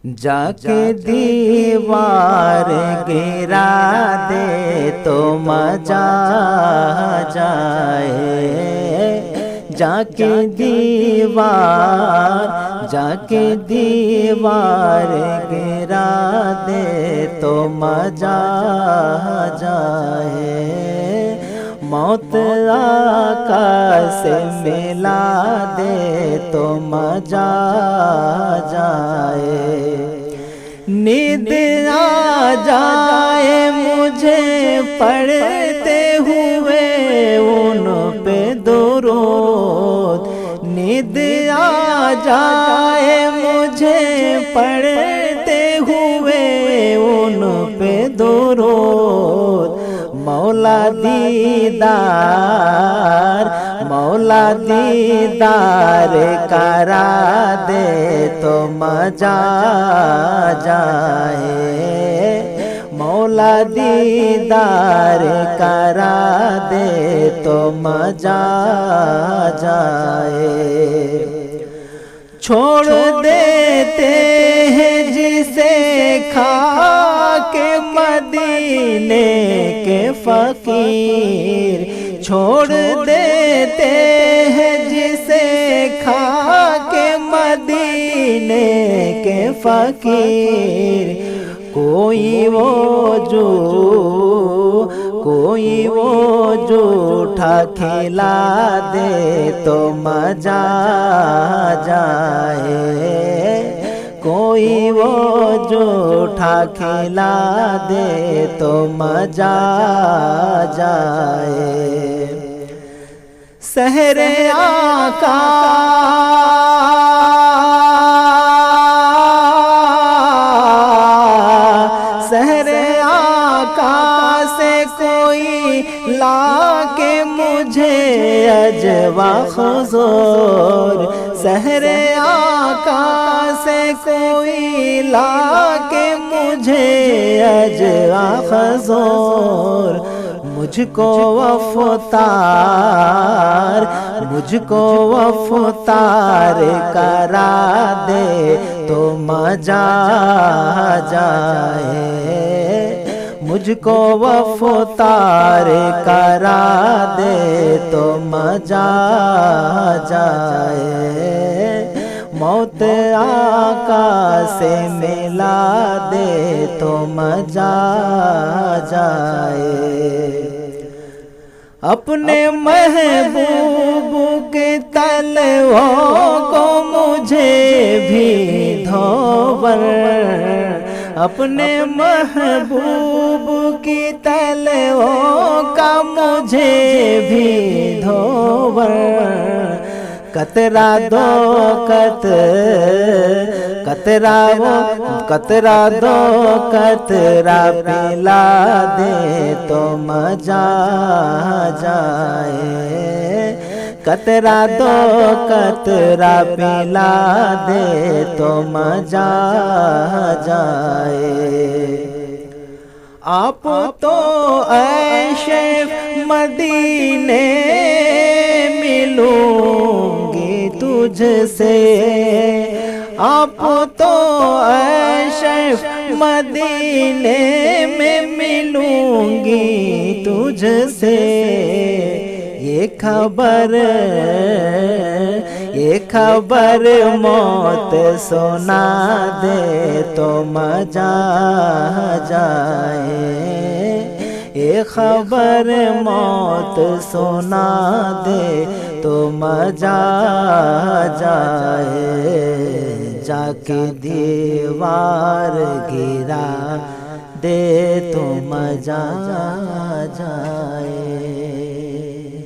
جا کے دیوار گرا دے تو مزہ جائے، جا کے دیوار گرا دے تو مزہ جائے، موت آقا سے ملا دے تو مزہ جائے، نیند آ جائے مجھے پڑھتے ہوئے ان پہ درود، نیند آ جائے مجھے پڑھتے ہوئے ان پہ درود، مولا دیدار کرا دے تو مزہ جائے، مولا دیدار کرا دے تو مزہ جائے، چھوڑ دیتے ہیں جسے کھا کے مدینے کے فقیر، چھوڑ دیتے ہیں جسے کھا کے مدینے کے فقیر، کوئی وہ جھوٹا کھلا دے تو مزہ جائے، کوئی وہ جھوٹا کھلا دے تو مزہ جائے، سحر آقا سے کوئی لا کے مجھے عجوا حضور، سحر آقا سے کوئی لا کے مجھے عجوا حضور، مجھ کو افطار کرا دے تو مزہ جائے، مجھ کو افطار کرا دے تو مزہ جائے، موت آقا سے ملا دے تو مزہ جائے، اپنے محبوب کے تلووں کو مجھے بھی دھوبر، اپنے محبوب کی تلووں کا مجھے بھی دھوبر، قطرہ دو قطرہ پلا دے تو مزہ جائے، قطرہ پلا دے تو مزہ جائے، آپ تو اے شیخ مدینے ملوں گی تجھ سے، آپ تو اے شیخ مدینے میں ملوں گی تجھ سے، یہ خبر موت سنا دے تو مزہ جائے، یہ خبر موت سنا دے تو مزہ جائے، جا کے دیوار گرا دے تو مزہ جائے۔